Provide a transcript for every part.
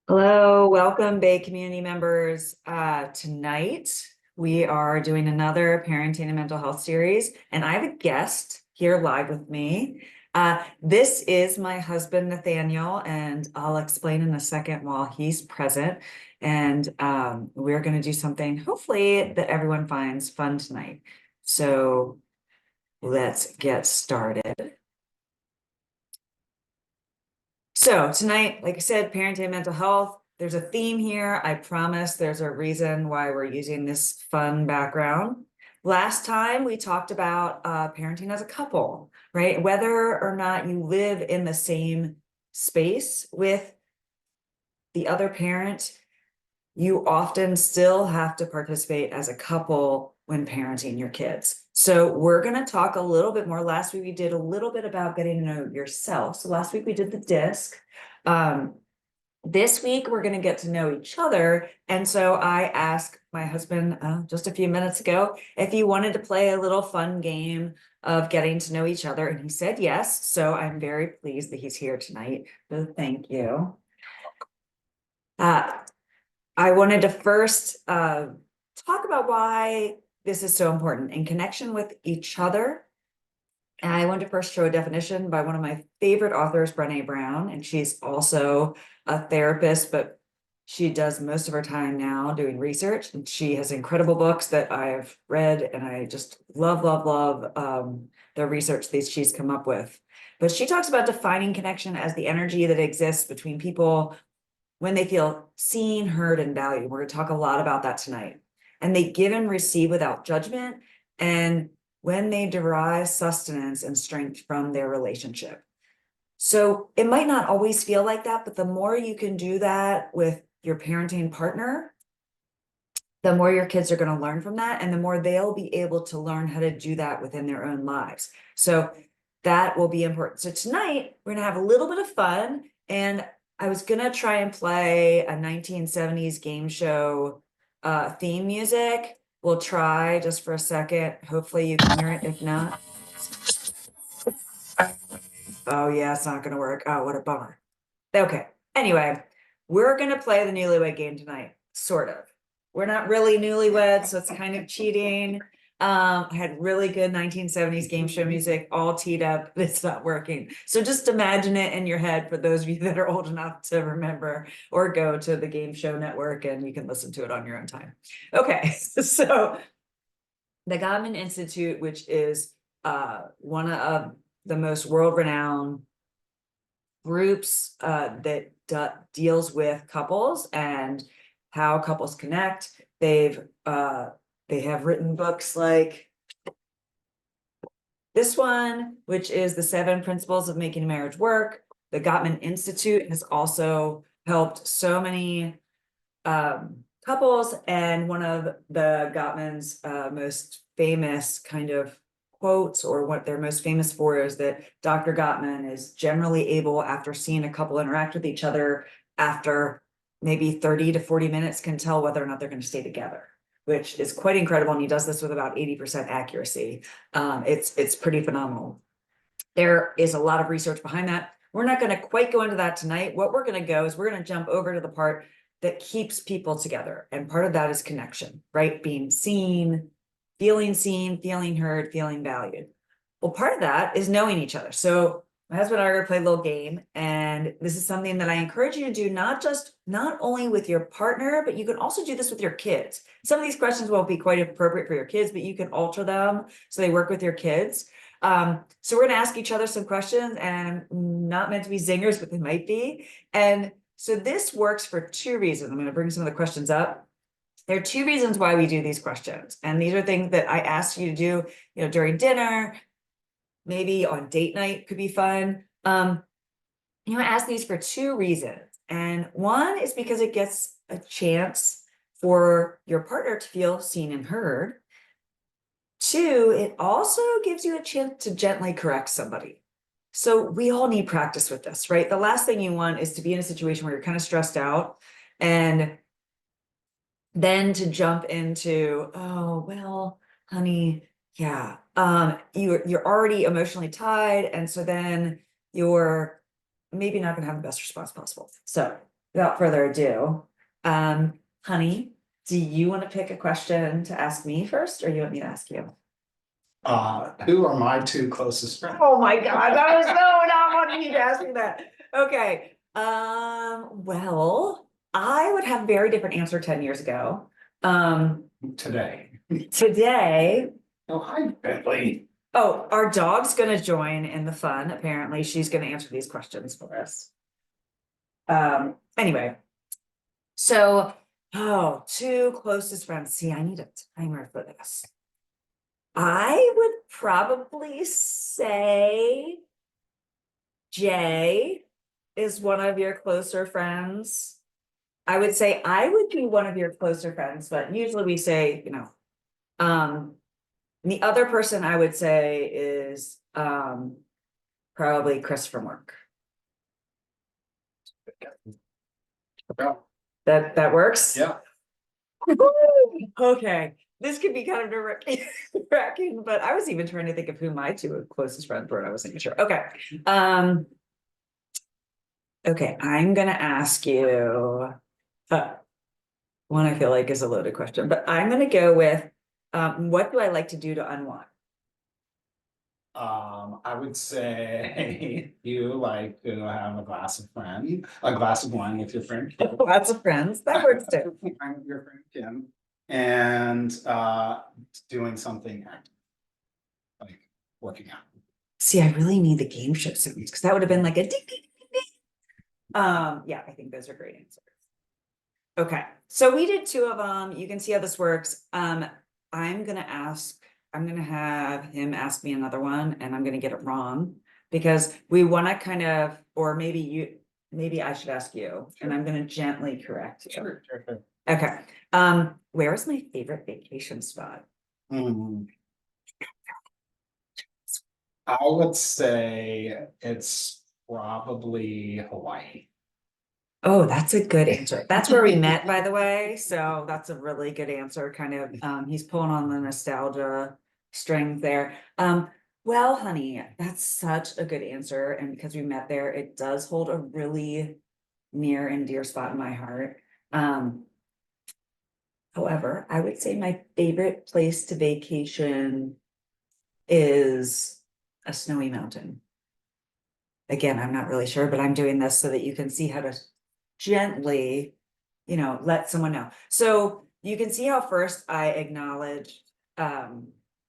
Hello, welcome Bay community members. Tonight we are doing another parenting and mental health series, and I have a guest here live with me. This is my husband, Nathaniel, and I'll explain in a second while he's present. And we're going to do something hopefully that everyone finds fun tonight. So let's get started. So tonight, like I said, parenting and mental health, there's a theme here. I promise there's a reason why we're using this fun background. Last time we talked about parenting as a couple, right? Whether or not you live in the same space with the other parent, you often still have to participate as a couple when parenting your kids. So we're going to talk a little bit more. Last week we did a little bit about getting to know yourself. So last week we did the disc. This week we're going to get to know each other. And so I asked my husband just a few minutes ago if he wanted to play a little fun game of getting to know each other. And he said yes. So I'm very pleased that he's here tonight. So thank you. I wanted to first talk about why this is so important in connection with each other. And I want to first show a definition by one of my favorite authors, Brené Brown, and she's also a therapist, but she does most of her time now doing research, and she has incredible books that I've read, and I just love the research that she's come up with. But she talks about defining connection as the energy that exists between people when they feel seen, heard, and valued. We're going to talk a lot about that tonight. And they give and receive without judgment, and when they derive sustenance and strength from their relationship. So it might not always feel like that, but the more you can do that with your parenting partner, the more your kids are going to learn from that, and the more they'll be able to learn how to do that within their own lives. So that will be important. So tonight we're going to have a little bit of fun, and I was going to try and play a 1970s game show theme music. We'll try just for a second. Hopefully you can hear it. If not, oh yeah, it's not going to work. Oh, what a bummer. Okay. Anyway, we're going to play the newlywed game tonight, sort of. We're not really newlyweds, so it's kind of cheating. I had really good 1970s game show music all teed up, but it's not working. So just imagine it in your head for those of you that are old enough to remember, or go to the Game Show Network and you can listen to it on your own time. Okay, so the Gottman Institute, which is one of the most world-renowned groups that deals with couples and how couples connect. They have written books like this one, which is The 7 Principles of Making a Marriage Work. The Gottman Institute has also helped so many couples, and one of the Gottman's most famous kind of quotes, or what they're most famous for, is that Dr. Gottman is generally able, after seeing a couple interact with each other, after maybe 30 to 40 minutes, can tell whether or not they're going to stay together, which is quite incredible. And he does this with about 80% accuracy. It's pretty phenomenal. There is a lot of research behind that. We're not going to quite go into that tonight. What we're going to go is we're going to jump over to the part that keeps people together. And part of that is connection, right? Being seen, feeling heard, feeling valued. Well, part of that is knowing each other. So my husband and I are going to play a little game. And this is something that I encourage you to do, not only with your partner, but you can also do this with your kids. Some of these questions won't be quite appropriate for your kids, but you can alter them so they work with your kids. So we're going to ask each other some questions, and not meant to be zingers, but they might be. And so this works for two reasons. I'm going to bring some of the questions up. There are two reasons why we do these questions. And these are things that I ask you to do, during dinner, maybe on date night could be fun. I ask these for two reasons. And one is because it gets a chance for your partner to feel seen and heard. Two, it also gives you a chance to gently correct somebody. So we all need practice with this, right? The last thing you want is to be in a situation where you're kind of stressed out, and then to jump into, oh, well, honey, yeah, you're already emotionally tied, and so then you're maybe not going to have the best response possible. So without further ado, honey, do you want to pick a question to ask me first, or you want me to ask you? Who are my two closest friends? Oh my God, I was so not wanting you to ask me that. Okay, well, I would have a very different answer 10 years ago. Today. Today, Oh, hi, Bentley. oh, our dog's gonna join in the fun. Apparently, she's gonna answer these questions for us. Anyway, so, oh, two closest friends. See, I need a timer for this. I would probably say Jay is one of your closer friends. I would say I would be one of your closer friends, but usually we say, the other person I would say is probably Chris from work. Yeah. That works? Yeah. Okay, this could be kind of nerve-wracking, but I was even trying to think of who my two closest friends were, and I wasn't sure. Okay. Okay, I'm gonna ask you one I feel like is a loaded question, but I'm gonna go with what do I like to do to unwind? I would say you like to have a glass of wine with your friend. Lots of friends, that works too. With your friend Kim, and doing something active, like working out. See, I really need the game show sounds because that would have been like a ding, ding, ding, ding. Yeah, I think those are great answers. Okay, so we did two of them. You can see how this works. I'm gonna have him ask me another one, and I'm gonna get it wrong because we want to kind of, or maybe I should ask you, and I'm gonna gently correct you. Sure. Okay. Where is my favorite vacation spot? I would say it's probably Hawaii. Oh, that's a good answer. That's where we met, by the way. So that's a really good answer. Kind of, he's pulling on the nostalgia string there. Well, honey, that's such a good answer. And because we met there, it does hold a really near and dear spot in my heart. However, I would say my favorite place to vacation is a snowy mountain. Again, I'm not really sure, but I'm doing this so that you can see how to gently, let someone know. So you can see how first I acknowledged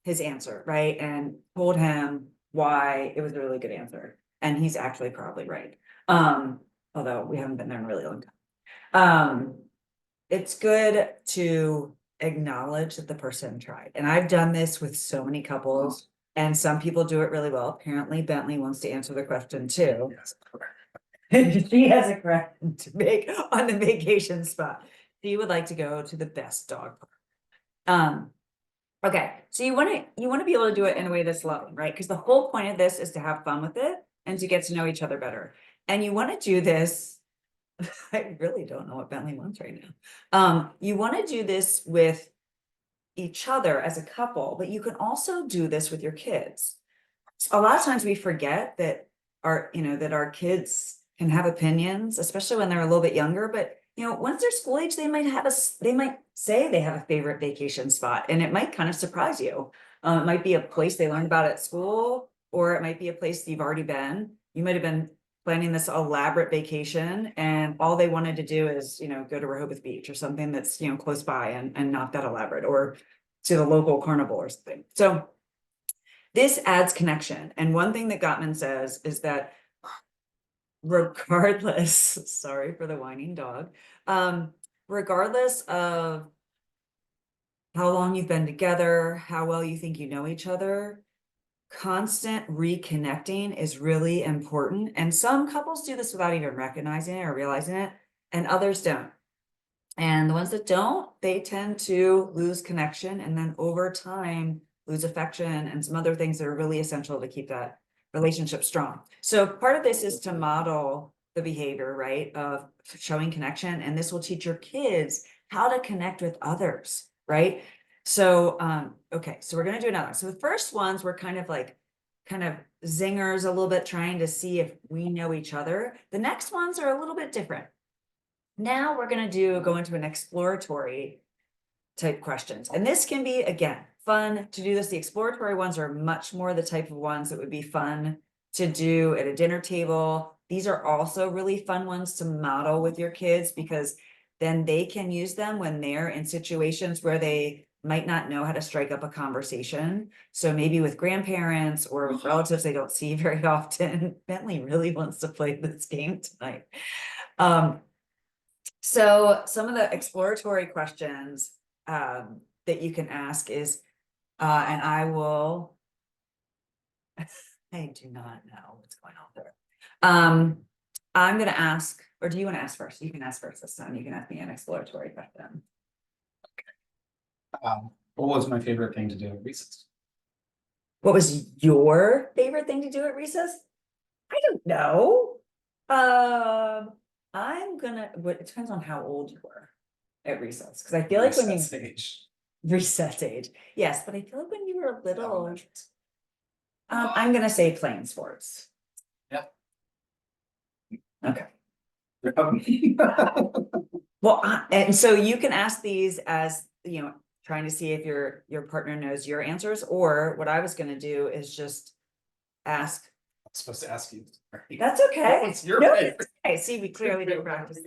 his answer, right? And told him why it was a really good answer. And he's actually probably right. Although we haven't been there in a really long time. It's good to acknowledge that the person tried. And I've done this with so many couples, and some people do it really well. Apparently, Bentley wants to answer the question too. Yes, correct. She has a correction to make on the vacation spot. She would like to go to the best dog park. Okay, so you want to be able to do it in a way that's loving, right? Because the whole point of this is to have fun with it and to get to know each other better. And you want to do this. I really don't know what Bentley wants right now. You want to do this with each other as a couple, but you can also do this with your kids. A lot of times we forget that our kids can have opinions, especially when they're a little bit younger, but once they're school age, they might say they have a favorite vacation spot, and it might kind of surprise you. It might be a place they learned about at school, or it might be a place you've already been. You might have been planning this elaborate vacation, and all they wanted to do is, go to Rehoboth Beach or something that's, close by and not that elaborate, or to the local carnival or something. So this adds connection. And one thing that Gottman says is that regardless, sorry for the whining dog, regardless of how long you've been together, how well you think you know each other, constant reconnecting is really important. And some couples do this without even recognizing it or realizing it, and others don't. And the ones that don't, they tend to lose connection, and then over time lose affection and some other things that are really essential to keep that relationship strong. So part of this is to model the behavior, right, of showing connection, and this will teach your kids how to connect with others, right? So okay, so we're gonna do another. So the first ones were kind of zingers a little bit, trying to see if we know each other. The next ones are a little bit different. Now we're gonna go into an exploratory type questions. And this can be, again, fun to do this. The exploratory ones are much more the type of ones that would be fun to do at a dinner table. These are also really fun ones to model with your kids because then they can use them when they're in situations where they might not know how to strike up a conversation. So maybe with grandparents or with relatives they don't see very often. Bentley really wants to play this game tonight. So some of the exploratory questions that you can ask is, and I will, I do not know what's going on there. I'm gonna ask, or do you want to ask first? You can ask first this time. You can ask me an exploratory question. What was my favorite thing to do at recess? What was your favorite thing to do at recess? I don't know. I'm gonna, it depends on how old you were at recess, because I feel like when you Recess age. recess age, yes, but I feel like when you were little, Elementary. I'm gonna say playing sports. Yep. Okay. Well, and so you can ask these as, you know, trying to see if your partner knows your answers, or what I was gonna do is just ask. I'm supposed to ask you. That's okay. What's your No, favorite? I see, we clearly didn't practice.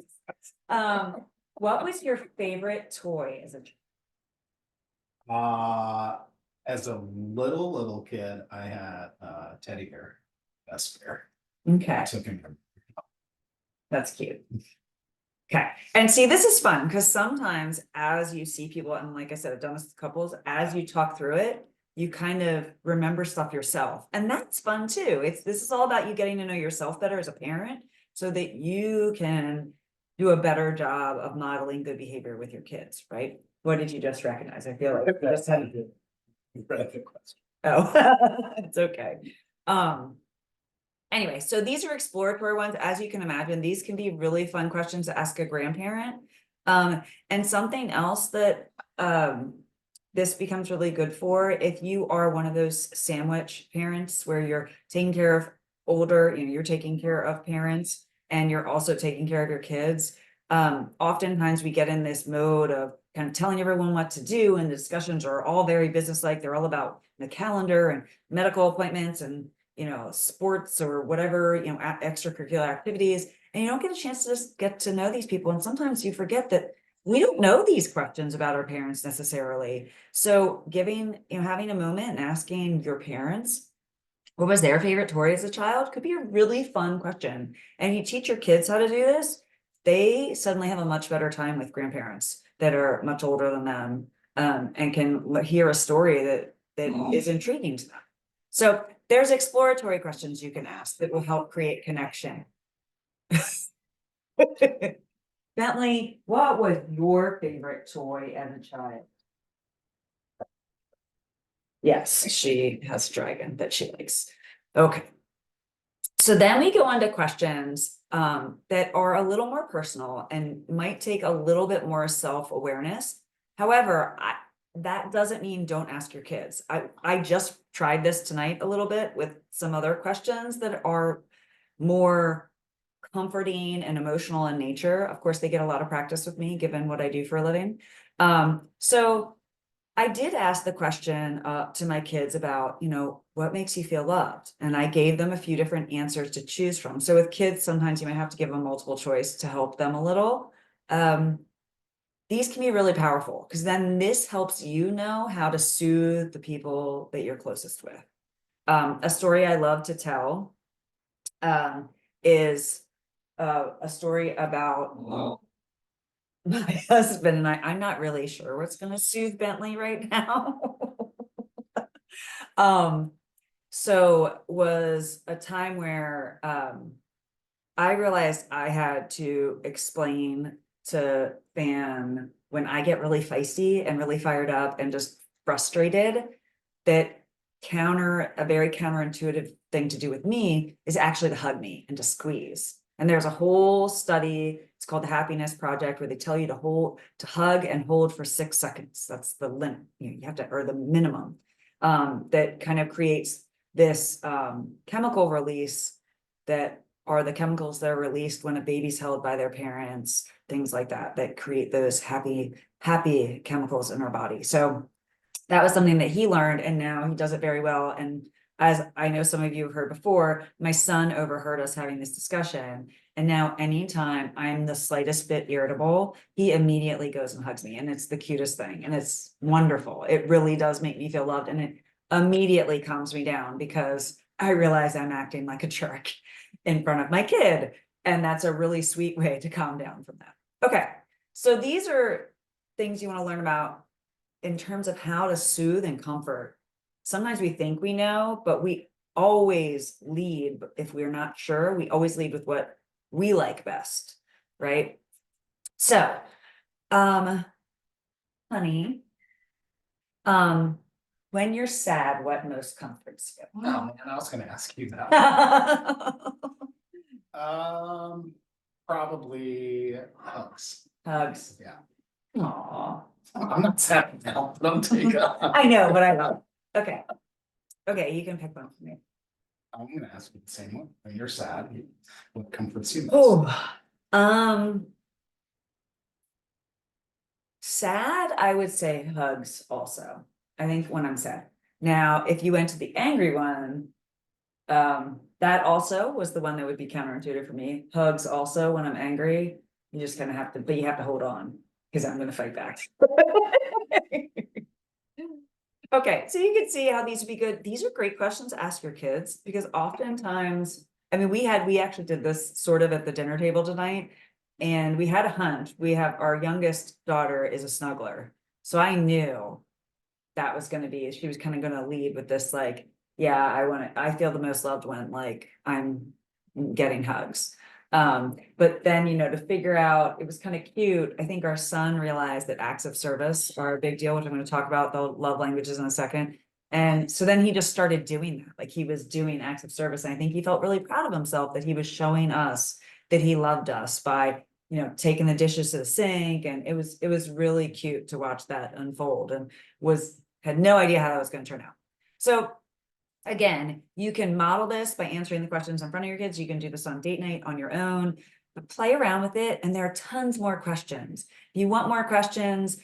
What was your favorite toy as a child? As a little kid, I had a teddy bear, best bear. Okay, I took him. that's cute. Okay, and see, this is fun because sometimes as you see people, and like I said, I've done this with couples, as you talk through it, you kind of remember stuff yourself, and that's fun too. This is all about you getting to know yourself better as a parent so that you can do a better job of modeling good behavior with your kids, right? What did you just recognize? I feel like you just had to. Oh, it's okay. Anyway, so these are exploratory ones. As you can imagine, these can be really fun questions to ask a grandparent. And something else that this becomes really good for, if you are one of those sandwich parents where you're taking care of older, you know, you're taking care of parents and you're also taking care of your kids. Oftentimes we get in this mode of kind of telling everyone what to do, and the discussions are all very business-like. They're all about the calendar and medical appointments and, you know, sports or whatever, you know, extracurricular activities. And you don't get a chance to just get to know these people. And sometimes you forget that we don't know these questions about our parents necessarily. So giving, you know, having a moment and asking your parents what was their favorite toy as a child could be a really fun question. And you teach your kids how to do this, they suddenly have a much better time with grandparents that are much older than them, and can hear a story that is intriguing to them. So there's exploratory questions you can ask that will help create connection. Bentley, what was your favorite toy as a child? Yes, she has a dragon that she likes. Okay. So then we go on to questions that are a little more personal and might take a little bit more self-awareness. However, that doesn't mean don't ask your kids. I just tried this tonight a little bit with some other questions that are more comforting and emotional in nature. Of course, they get a lot of practice with me, given what I do for a living. So I did ask the question to my kids about, you know, what makes you feel loved? And I gave them a few different answers to choose from. So with kids, sometimes you might have to give them multiple choice to help them a little. These can be really powerful because then this helps you know how to soothe the people that you're closest with. A story I love to tell is a story about my husband and I. I'm not really sure what's going to soothe Bentley right now. So was a time where I realized I had to explain to Fan when I get really feisty and really fired up and just frustrated, that a very counterintuitive thing to do with me is actually to hug me and to squeeze. And there's a whole study, it's called the Happiness Project, where they tell you to hug and hold for 6 seconds. That's the limit, you have to, or the minimum, that kind of creates this chemical release that are the chemicals that are released when a baby's held by their parents, things like that, that create those happy chemicals in our body. So that was something that he learned, and now he does it very well. And as I know some of you have heard before, my son overheard us having this discussion. And now anytime I'm the slightest bit irritable, he immediately goes and hugs me. And it's the cutest thing. And it's wonderful. It really does make me feel loved. And it immediately calms me down because I realize I'm acting like a jerk in front of my kid. And that's a really sweet way to calm down from that. Okay. So these are things you want to learn about in terms of how to soothe and comfort. Sometimes we think we know, but we always lead, if we're not sure, we always lead with what we like best, right? So, honey, when you're sad, what most comforts you? Oh man, I was gonna ask you that. Probably hugs. Hugs. Yeah. Aw. I'm not sad now, but I'll take a. I know, but I love. Okay. Okay, you can pick one for me. I'm gonna ask you the same one. When you're sad, what comforts you most? Oh, sad, I would say hugs also. I think when I'm sad. Now, if you went to the angry one, that also was the one that would be counterintuitive for me. Hugs also when I'm angry, you just kind of have to, but you have to hold on because I'm gonna fight back. Okay, so you can see how these would be good. These are great questions to ask your kids because oftentimes, I mean, we actually did this sort of at the dinner table tonight. And we had a hunt. We have our youngest daughter is a snuggler. So I knew that was gonna be, she was kind of gonna lead with this, like, yeah, I feel the most loved when like I'm getting hugs. But then, to figure out, it was kind of cute. I think our son realized that acts of service are a big deal, which I'm going to talk about the love languages in a second. And so then he just started doing that. Like he was doing acts of service. And I think he felt really proud of himself that he was showing us that he loved us by, taking the dishes to the sink. And it was really cute to watch that unfold, and had no idea how that was going to turn out. So again, you can model this by answering the questions in front of your kids. You can do this on date night on your own, but play around with it. And there are tons more questions. If you want more questions,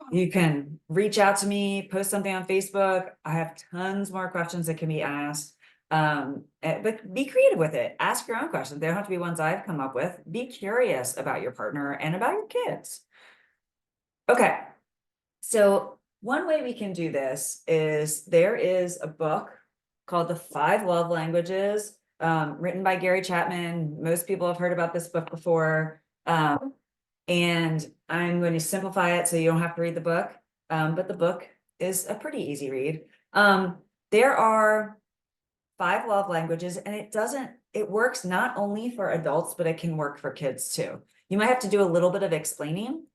you can reach out to me, post something on Facebook. I have tons more questions that can be asked. But be creative with it. Ask your own questions. They don't have to be ones I've come up with. Be curious about your partner and about your kids. Okay. So one way we can do this is there is a book called The 5 Love Languages, written by Gary Chapman. Most people have heard about this book before. And I'm going to simplify it so you don't have to read the book. But the book is a pretty easy read. There are 5 love languages, and it works not only for adults, but it can work for kids too. You might have to do a little bit of explaining,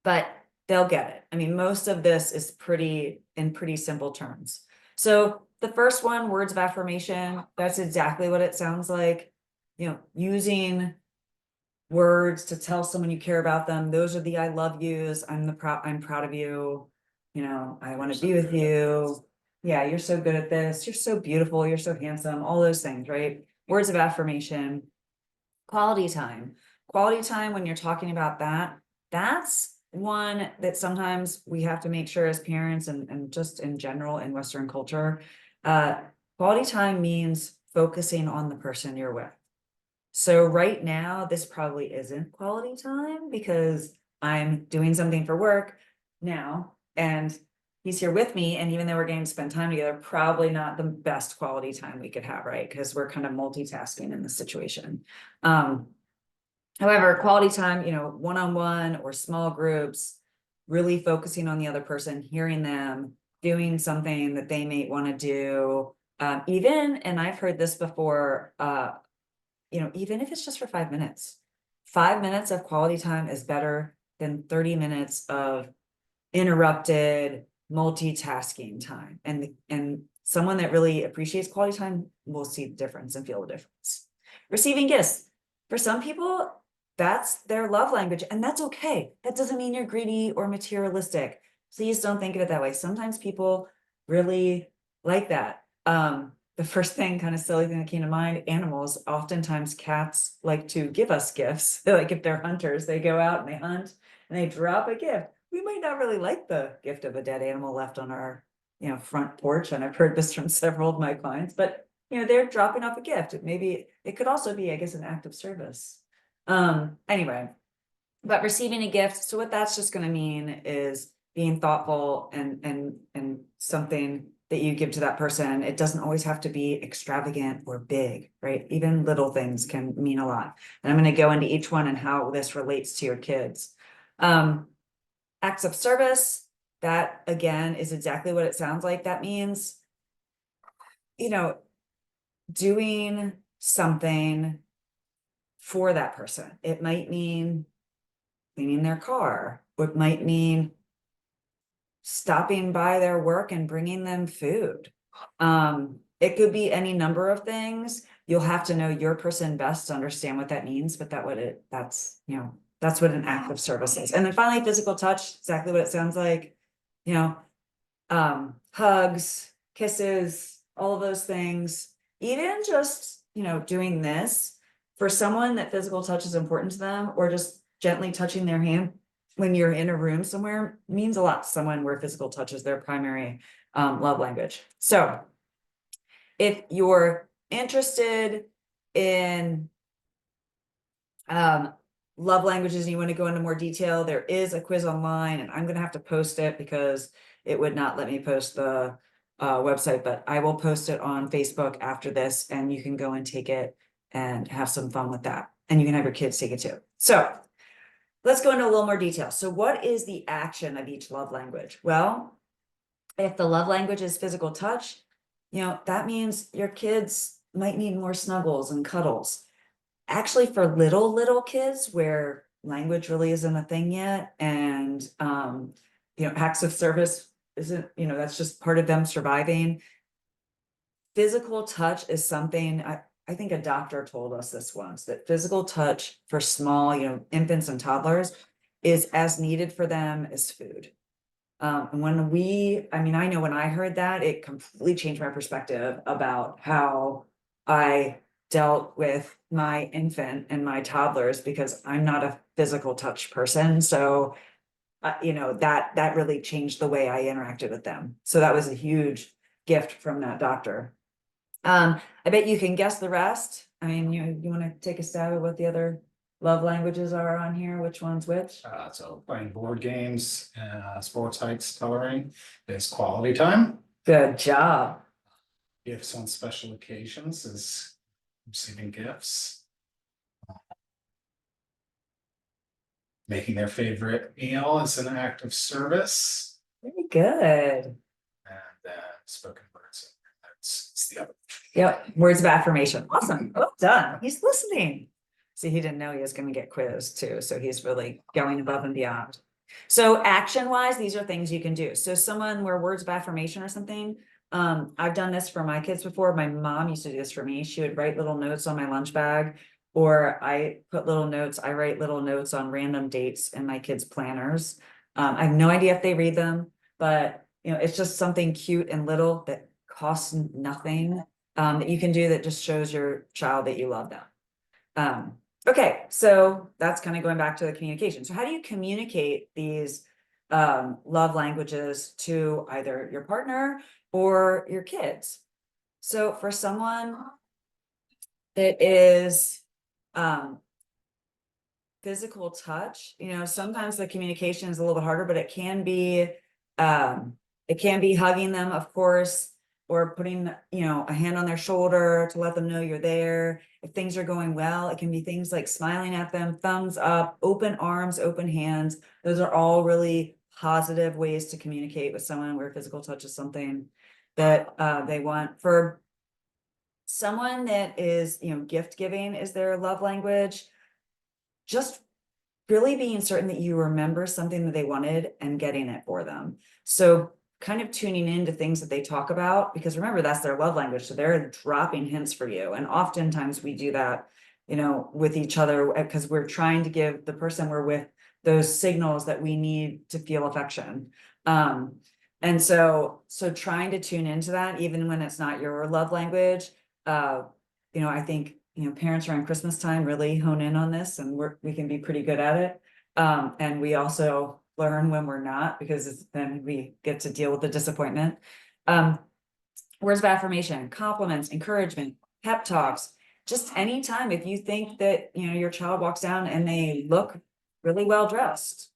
but they'll get it. I mean, most of this is in pretty simple terms. So the first one, words of affirmation, that's exactly what it sounds like. Using words to tell someone you care about them. Those are the I love yous. I'm proud of you. I want to be with you. Yeah, you're so good at this. You're so beautiful. You're so handsome. All those things, right? Words of affirmation. Quality time. Quality time, when you're talking about that, that's one that sometimes we have to make sure as parents and just in general in Western culture, quality time means focusing on the person you're with. So right now, this probably isn't quality time because I'm doing something for work now and he's here with me. And even though we're going to spend time together, probably not the best quality time we could have, right? Because we're kind of multitasking in this situation. However, quality time, one-on-one or small groups, really focusing on the other person, hearing them, doing something that they may want to do. And I've heard this before, even if it's just for 5 minutes, 5 minutes of quality time is better than 30 minutes of interrupted multitasking time. And someone that really appreciates quality time will see the difference and feel the difference. Receiving gifts. For some people, that's their love language, and that's okay. That doesn't mean you're greedy or materialistic. Please don't think of it that way. Sometimes people really like that. the first thing, kind of silly thing that came to mind, animals, oftentimes cats like to give us gifts. Like if they're hunters, they go out and they hunt and they drop a gift. We might not really like the gift of a dead animal left on our, front porch. And I've heard this from several of my clients, but they're dropping off a gift. Maybe it could also be, I guess, an act of service. Anyway, but receiving a gift. So what that's just going to mean is being thoughtful and something that you give to that person. It doesn't always have to be extravagant or big, right? Even little things can mean a lot. And I'm going to go into each one and how this relates to your kids. Acts of service, that again is exactly what it sounds like. That means, doing something for that person. It might mean cleaning their car. It might mean stopping by their work and bringing them food. It could be any number of things. You'll have to know your person best to understand what that means, but that's what an act of service is. And then finally, physical touch, exactly what it sounds like, hugs, kisses, all of those things. Even just, doing this for someone that physical touch is important to them, or just gently touching their hand when you're in a room somewhere means a lot to someone where physical touch is their primary love language. So if you're interested in love languages and you want to go into more detail, there is a quiz online, and I'm going to have to post it because it would not let me post the website, but I will post it on Facebook after this, and you can go and take it and have some fun with that. And you can have your kids take it too. So let's go into a little more detail. So what is the action of each love language? Well, if the love language is physical touch, that means your kids might need more snuggles and cuddles. Actually, for little kids where language really isn't a thing yet, and acts of service isn't, that's just part of them surviving. Physical touch is something, I think a doctor told us this once, that physical touch for small, infants and toddlers is as needed for them as food. And I know when I heard that, it completely changed my perspective about how I dealt with my infant and my toddlers, because I'm not a physical touch person. So, that really changed the way I interacted with them. So that was a huge gift from that doctor. I bet you can guess the rest. I mean, you want to take a stab at what the other love languages are on here? Which one's which? So playing board games, sports hikes, coloring is quality time. Good job. Gifts on special occasions is receiving gifts. Making their favorite meal is an act of service. Very good. And spoken words. It's the other. Yep. Words of affirmation. Awesome. Well done. He's listening. See, he didn't know he was going to get quizzed too. So he's really going above and beyond. So action wise, these are things you can do. So someone where words of affirmation or something. I've done this for my kids before. My mom used to do this for me. She would write little notes on my lunch bag, or I write little notes on random dates in my kids' planners. I have no idea if they read them, but it's just something cute and little that costs nothing, that you can do that just shows your child that you love them. Okay, so that's kind of going back to the communication. So how do you communicate these love languages to either your partner or your kids? So for someone that is physical touch, sometimes the communication is a little bit harder, but it can be hugging them, of course, or putting, a hand on their shoulder to let them know you're there. If things are going well, it can be things like smiling at them, thumbs up, open arms, open hands. Those are all really positive ways to communicate with someone where physical touch is something that they want. For someone that is, gift giving is their love language, just really being certain that you remember something that they wanted and getting it for them. So kind of tuning into things that they talk about, because remember, that's their love language. So they're dropping hints for you. And oftentimes we do that, with each other, because we're trying to give the person we're with those signals that we need to feel affection. And so trying to tune into that, even when it's not your love language, I think, parents around Christmas time really hone in on this, and we can be pretty good at it. And we also learn when we're not, because then we get to deal with the disappointment. Words of affirmation, compliments, encouragement, pep talks, just anytime, if you think that, your child walks down and they look really well dressed.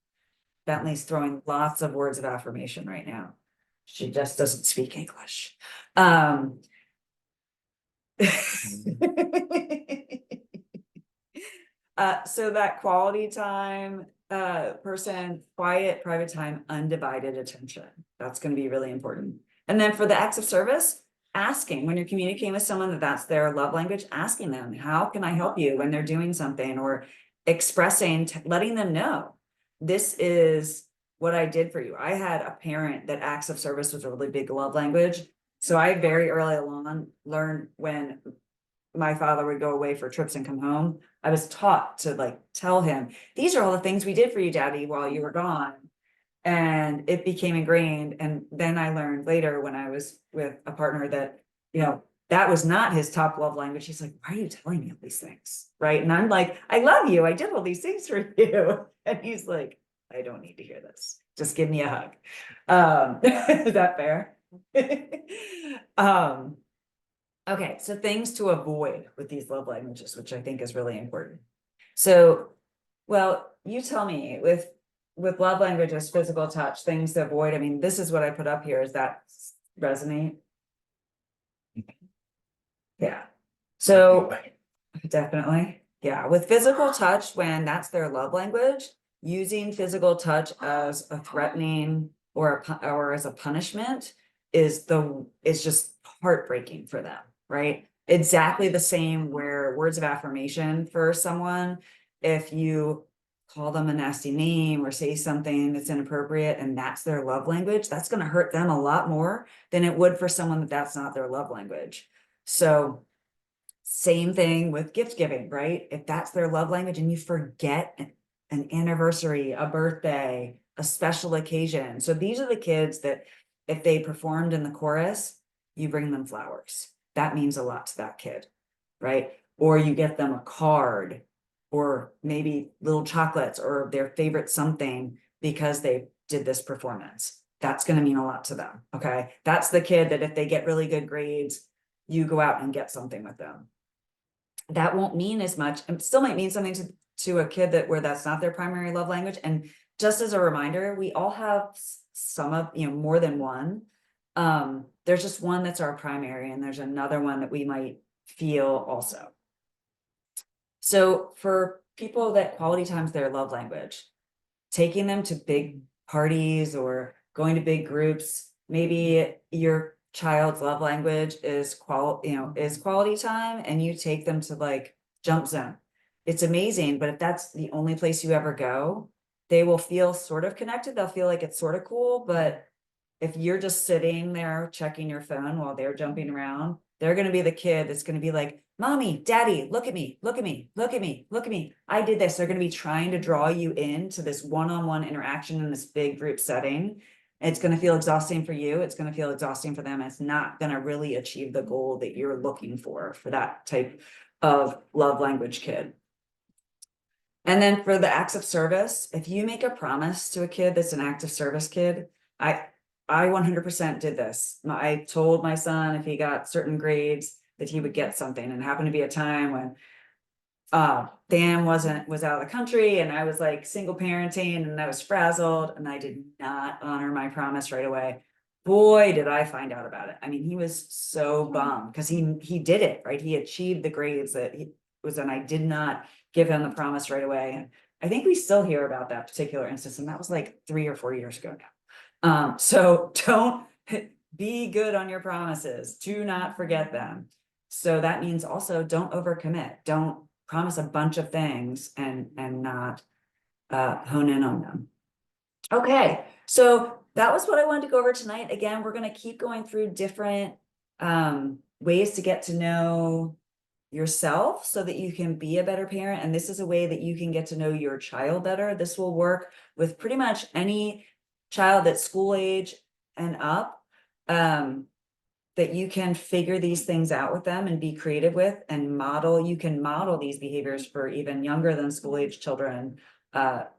Bentley's throwing lots of words of affirmation right now. She just doesn't speak English. So that quality time, quiet, private time, undivided attention. That's going to be really important. And then for the acts of service, asking when you're communicating with someone that's their love language, asking them, how can I help you when they're doing something, or expressing, letting them know, this is what I did for you. I had a parent that acts of service was a really big love language. So I very early on learned, when my father would go away for trips and come home, I was taught to tell him, these are all the things we did for you, Daddy, while you were gone. And it became ingrained. And then I learned later, when I was with a partner, that, that was not his top love language. He's like, why are you telling me all these things? Right. And I'm like, I love you. I did all these things for you. And he's like, I don't need to hear this. Just give me a hug. Is that fair? Okay, so things to avoid with these love languages, which I think is really important. So, well, you tell me, with love languages, physical touch, things to avoid. I mean, this is what I put up here. Is that resonate? Yeah. So definitely. Yeah. With physical touch, when that's their love language, using physical touch as a threatening or as a punishment is just heartbreaking for them, right? Exactly the same where words of affirmation for someone, if you call them a nasty name or say something that's inappropriate and that's their love language, that's going to hurt them a lot more than it would for someone that's not their love language. So same thing with gift giving, right? If that's their love language and you forget an anniversary, a birthday, a special occasion. So these are the kids that if they performed in the chorus, you bring them flowers. That means a lot to that kid, right? Or you get them a card, or maybe little chocolates or their favorite something because they did this performance. That's going to mean a lot to them. Okay. That's the kid that if they get really good grades, you go out and get something with them. That won't mean as much. It still might mean something to a kid where that's not their primary love language. And just as a reminder, we all have some of, more than one. There's just one that's our primary, and there's another one that we might feel also. So for people that quality time's their love language, taking them to big parties or going to big groups, maybe your child's love language is quality time, and you take them to Jump Zone. It's amazing, but if that's the only place you ever go, they will feel sort of connected. They'll feel like it's sort of cool, but if you're just sitting there checking your phone while they're jumping around, they're going to be the kid that's going to be like, Mommy, Daddy, look at me, look at me, look at me, look at me. I did this. They're going to be trying to draw you into this one-on-one interaction in this big group setting. It's going to feel exhausting for you. It's going to feel exhausting for them. It's not going to really achieve the goal that you're looking for that type of love language kid. And then for the acts of service, if you make a promise to a kid that's an act of service kid, I 100% did this. I told my son if he got certain grades that he would get something, and it happened to be a time when Dan was out of the country and I was single parenting and I was frazzled and I did not honor my promise right away. Boy, did I find out about it. I mean, he was so bummed because he did it, right? He achieved the grades that he was, and I did not give him the promise right away. And I think we still hear about that particular instance, and that was 3 or 4 years ago now. So don't be good on your promises. Do not forget them. So that means also don't overcommit. Don't promise a bunch of things and not hone in on them. Okay, so that was what I wanted to go over tonight. Again, we're going to keep going through different ways to get to know yourself so that you can be a better parent. And this is a way that you can get to know your child better. This will work with pretty much any child that's school age and up. That you can figure these things out with them and be creative with and model, you can model these behaviors for even younger than school age children.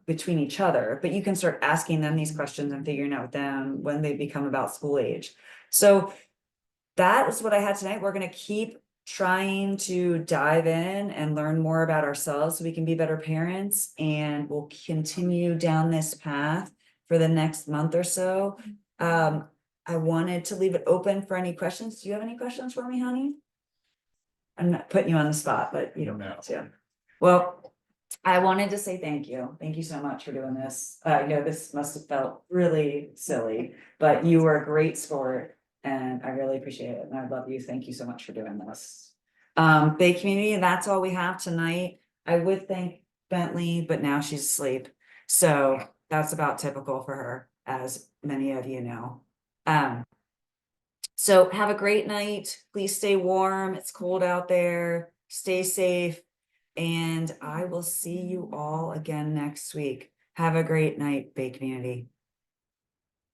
Between each other, but you can start asking them these questions and figuring out with them when they become about school age. So that is what I had tonight. We're gonna keep trying to dive in and learn more about ourselves so we can be better parents, and we'll continue down this path for the next month or so. I wanted to leave it open for any questions. Do you have any questions for me, honey? I'm not putting you on the spot, but you don't have to. Well, I wanted to say thank you. Thank you so much for doing this. This must have felt really silly, but you were a great sport and I really appreciate it. And I love you. Thank you so much for doing this. Bay Community, that's all we have tonight. I would thank Bentley, but now she's asleep. So that's about typical for her, as many of you know. So have a great night. Please stay warm. It's cold out there. Stay safe. And I will see you all again next week. Have a great night, Bay Community.